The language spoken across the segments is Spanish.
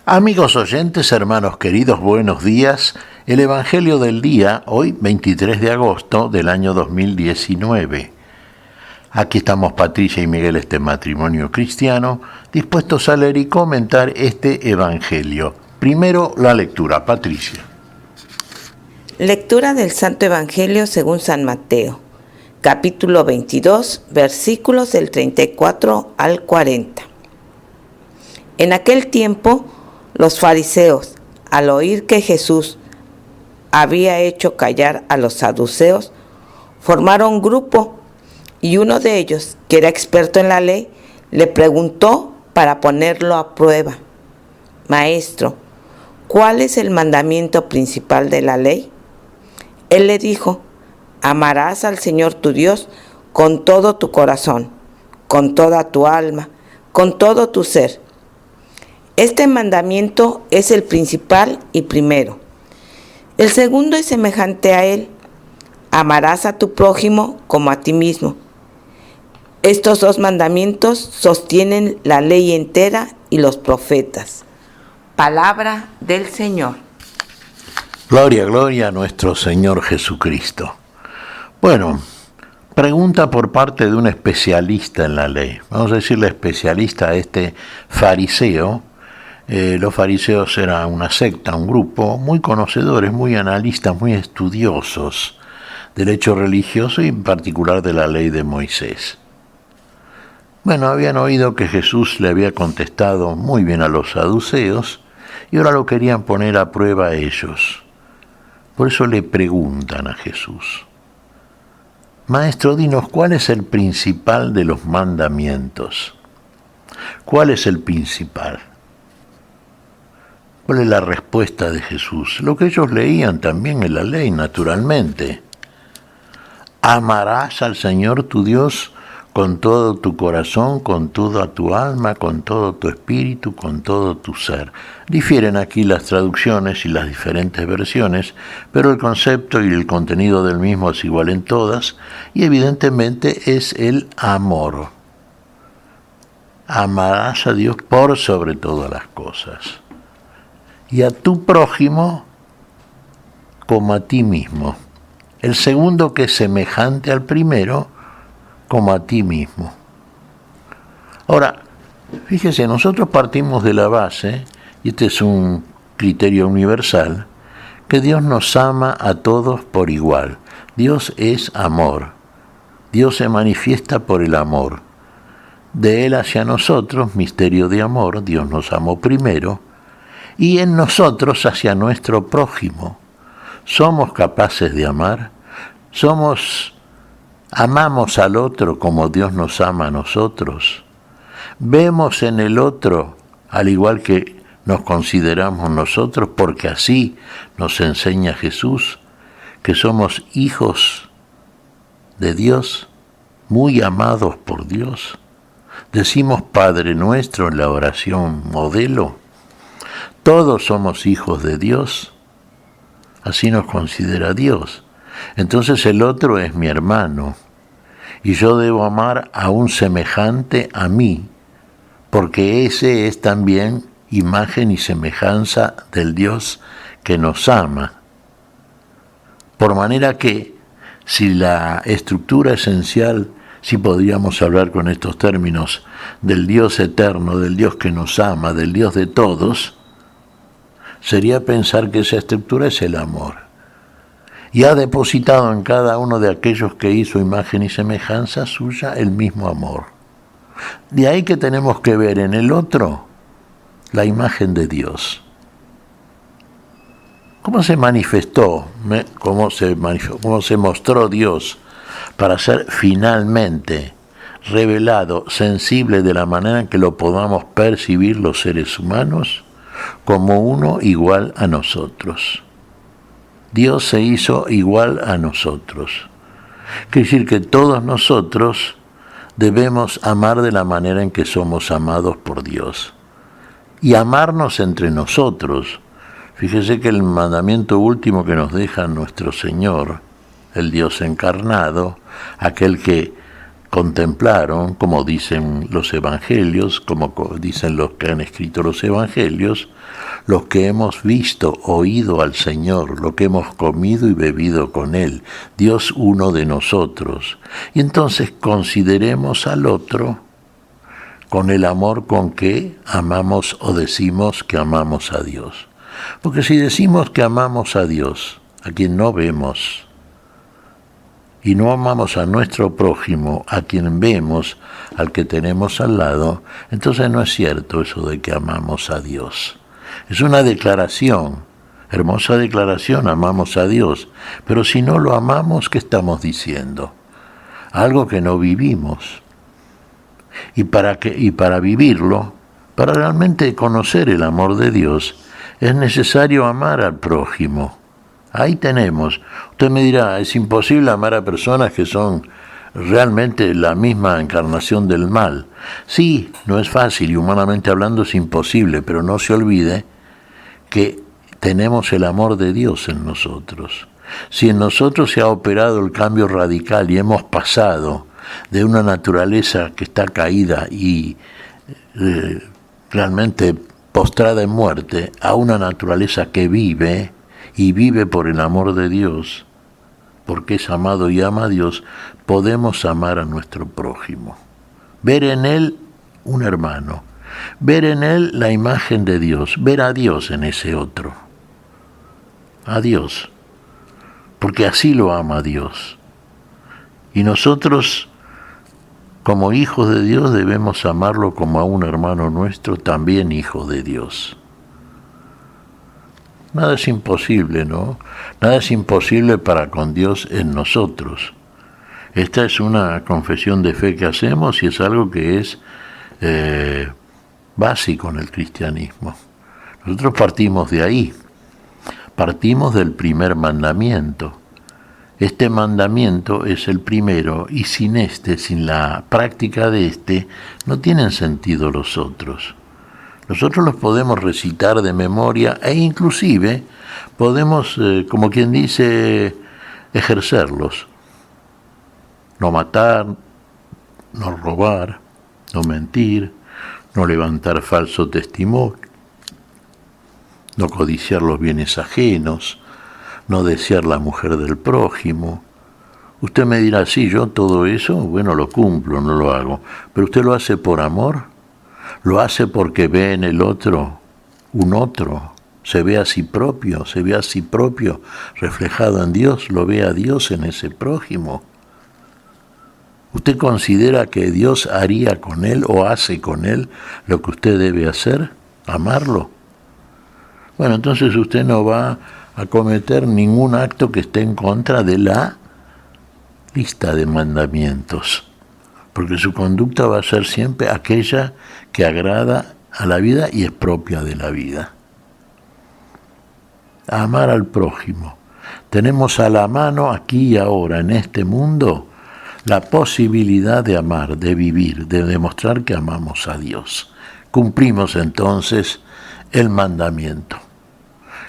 Amigos oyentes, hermanos queridos, buenos días. El Evangelio del día, hoy 23 de agosto del año 2019. Aquí estamos Patricia y Miguel, este matrimonio cristiano, dispuestos a leer y comentar este Evangelio. Primero la lectura, Patricia. Lectura del Santo Evangelio según San Mateo, capítulo 22, versículos del 34 al 40. En aquel tiempo, los fariseos, al oír que Jesús había hecho callar a los saduceos, formaron un grupo, y uno de ellos, que era experto en la ley, le preguntó para ponerlo a prueba: Maestro, ¿cuál es el mandamiento principal de la ley? Él le dijo: amarás al Señor tu Dios con todo tu corazón, con toda tu alma, con todo tu ser. Este mandamiento es el principal y primero. El segundo es semejante a él: amarás a tu prójimo como a ti mismo. Estos dos mandamientos sostienen la ley entera y los profetas. Palabra del Señor. Gloria, gloria a nuestro Señor Jesucristo. Bueno, pregunta por parte de un especialista en la ley. Vamos a decirle especialista a este fariseo. Los fariseos eran una secta, un grupo muy conocedores, muy analistas, muy estudiosos del hecho religioso y en particular de la ley de Moisés. Bueno, habían oído que Jesús le había contestado muy bien a los saduceos y ahora lo querían poner a prueba a ellos. Por eso le preguntan a Jesús: Maestro, dinos, ¿cuál es el principal de los mandamientos? ¿Cuál es el principal? ¿Cuál es la respuesta de Jesús? Lo que ellos leían también en la ley, naturalmente. Amarás al Señor tu Dios con todo tu corazón, con toda tu alma, con todo tu espíritu, con todo tu ser. Difieren aquí las traducciones y las diferentes versiones, pero el concepto y el contenido del mismo es igual en todas, y evidentemente es el amor. Amarás a Dios por sobre todas las cosas, y a tu prójimo como a ti mismo. El segundo, que es semejante al primero, como a ti mismo. Ahora, fíjese, nosotros partimos de la base, y este es un criterio universal, que Dios nos ama a todos por igual. Dios es amor. Dios se manifiesta por el amor. De Él hacia nosotros, misterio de amor, Dios nos amó primero, y en nosotros hacia nuestro prójimo. ¿Somos capaces de amar? ¿Amamos al otro como Dios nos ama a nosotros? ¿Vemos en el otro al igual que nos consideramos nosotros, porque así nos enseña Jesús, que somos hijos de Dios, muy amados por Dios? Decimos Padre Nuestro en la oración modelo. Todos somos hijos de Dios, así nos considera Dios. Entonces el otro es mi hermano, y yo debo amar a un semejante a mí, porque ese es también imagen y semejanza del Dios que nos ama. Por manera que, si la estructura esencial, si podríamos hablar con estos términos, del Dios eterno, del Dios que nos ama, del Dios de todos, sería pensar que esa estructura es el amor. Y ha depositado en cada uno de aquellos que hizo imagen y semejanza suya el mismo amor. De ahí que tenemos que ver en el otro la imagen de Dios. ¿Cómo se manifestó? ¿Cómo se mostró Dios para ser finalmente revelado, sensible de la manera en que lo podamos percibir los seres humanos? Como uno igual a nosotros. Dios se hizo igual a nosotros. Quiere decir que todos nosotros debemos amar de la manera en que somos amados por Dios. Y amarnos entre nosotros. Fíjese que el mandamiento último que nos deja nuestro Señor, el Dios encarnado, aquel que contemplaron, como dicen los evangelios, como dicen los que han escrito los evangelios, los que hemos visto, oído al Señor, lo que hemos comido y bebido con Él, Dios uno de nosotros. Y entonces consideremos al otro con el amor con que amamos o decimos que amamos a Dios. Porque si decimos que amamos a Dios, a quien no vemos, y no amamos a nuestro prójimo, a quien vemos, al que tenemos al lado, entonces no es cierto eso de que amamos a Dios. Es una declaración, hermosa declaración, amamos a Dios, pero si no lo amamos, ¿qué estamos diciendo? Algo que no vivimos. Y para vivirlo, para realmente conocer el amor de Dios, es necesario amar al prójimo. Ahí tenemos. Usted me dirá, es imposible amar a personas que son realmente la misma encarnación del mal. Sí, no es fácil y humanamente hablando es imposible, pero no se olvide que tenemos el amor de Dios en nosotros. Si en nosotros se ha operado el cambio radical y hemos pasado de una naturaleza que está caída y realmente postrada en muerte a una naturaleza que vive, y vive por el amor de Dios, porque es amado y ama a Dios, podemos amar a nuestro prójimo. Ver en él un hermano, ver en él la imagen de Dios, ver a Dios en ese otro. A Dios, porque así lo ama Dios. Y nosotros, como hijos de Dios, debemos amarlo como a un hermano nuestro, también hijo de Dios. Nada es imposible, ¿no? Nada es imposible para con Dios en nosotros. Esta es una confesión de fe que hacemos y es algo que es básico en el cristianismo. Nosotros partimos de ahí, partimos del primer mandamiento. Este mandamiento es el primero y sin la práctica de este, no tienen sentido los otros. Nosotros los podemos recitar de memoria e inclusive podemos, como quien dice, ejercerlos. No matar, no robar, no mentir, no levantar falso testimonio, no codiciar los bienes ajenos, no desear la mujer del prójimo. Usted me dirá, sí, yo todo eso, bueno, lo cumplo, no lo hago. Pero usted lo hace por amor. Lo hace porque ve en el otro un otro, se ve a sí propio reflejado en Dios, lo ve a Dios en ese prójimo. ¿Usted considera que Dios haría con él o hace con él lo que usted debe hacer? ¿Amarlo? Bueno, entonces usted no va a cometer ningún acto que esté en contra de la lista de mandamientos, porque su conducta va a ser siempre aquella que agrada a la vida y es propia de la vida. Amar al prójimo. Tenemos a la mano aquí y ahora, en este mundo, la posibilidad de amar, de vivir, de demostrar que amamos a Dios. Cumplimos entonces el mandamiento.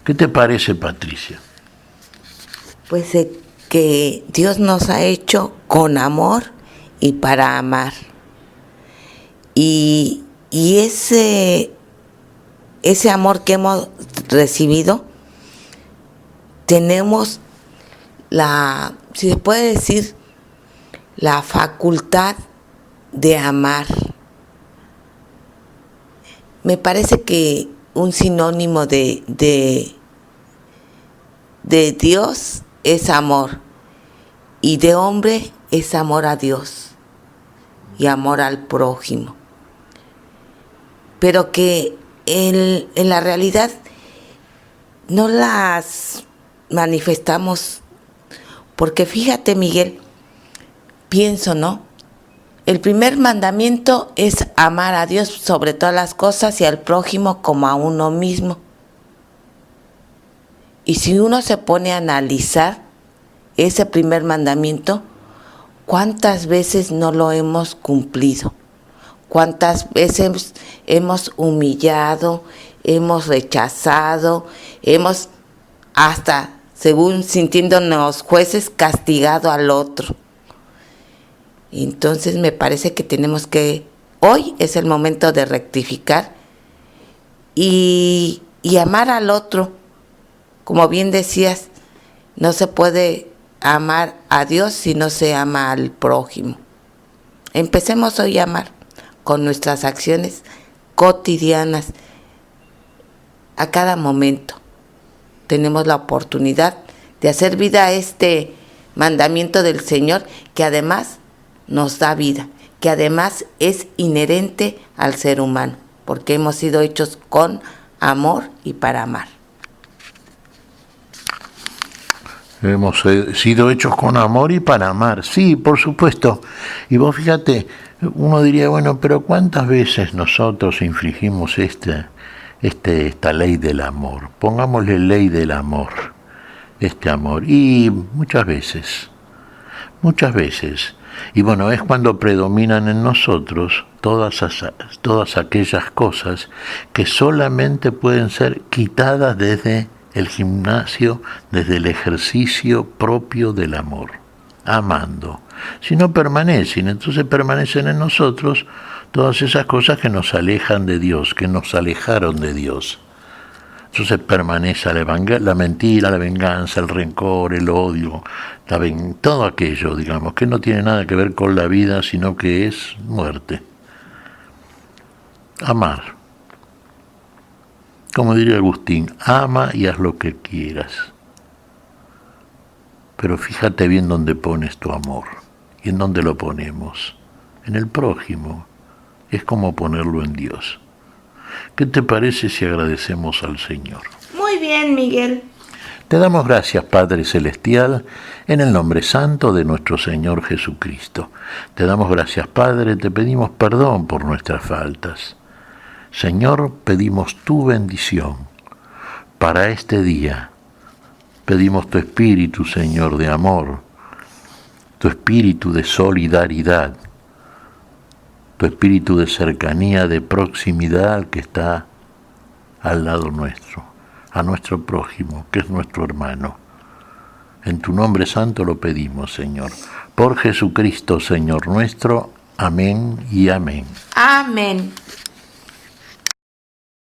¿Qué te parece, Patricia? Pues que Dios nos ha hecho con amor y para amar. Y ese amor que hemos recibido, tenemos si se puede decir, la facultad de amar. Me parece que un sinónimo de Dios es amor, y de hombre es amor a Dios y amor al prójimo. Pero que en la realidad no las manifestamos, porque fíjate, Miguel, pienso, ¿no? El primer mandamiento es amar a Dios sobre todas las cosas y al prójimo como a uno mismo. Y si uno se pone a analizar ese primer mandamiento, ¿cuántas veces no lo hemos cumplido? ¿Cuántas veces hemos humillado, hemos rechazado, hemos según sintiéndonos jueces, castigado al otro? Entonces me parece que tenemos que, hoy es el momento de rectificar y amar al otro. Como bien decías, no se puede amar a Dios si no se ama al prójimo. Empecemos hoy a amar con nuestras acciones cotidianas. A cada momento tenemos la oportunidad de hacer vida a este mandamiento del Señor, que además nos da vida, que además es inherente al ser humano, porque hemos sido hechos con amor y para amar. Hemos sido hechos con amor y para amar, sí, por supuesto. Y vos fíjate, uno diría, bueno, pero ¿cuántas veces nosotros infligimos esta ley del amor? Pongámosle ley del amor, este amor. Y muchas veces. Y bueno, es cuando predominan en nosotros todas aquellas cosas que solamente pueden ser quitadas desde el gimnasio, desde el ejercicio propio del amor, amando. Si no permanecen, entonces permanecen en nosotros todas esas cosas que nos alejan de Dios, que nos alejaron de Dios. Entonces permanece la mentira, la venganza, el rencor, el odio, todo aquello, digamos, que no tiene nada que ver con la vida, sino que es muerte. Amar. Como diría Agustín, ama y haz lo que quieras. Pero fíjate bien dónde pones tu amor y en dónde lo ponemos. En el prójimo. Es como ponerlo en Dios. ¿Qué te parece si agradecemos al Señor? Muy bien, Miguel. Te damos gracias, Padre Celestial, en el nombre santo de nuestro Señor Jesucristo. Te damos gracias, Padre, te pedimos perdón por nuestras faltas. Señor, pedimos tu bendición para este día. Pedimos tu espíritu, Señor, de amor, tu espíritu de solidaridad, tu espíritu de cercanía, de proximidad al que está al lado nuestro, a nuestro prójimo, que es nuestro hermano. En tu nombre santo lo pedimos, Señor. Por Jesucristo, Señor nuestro. Amén y amén. Amén.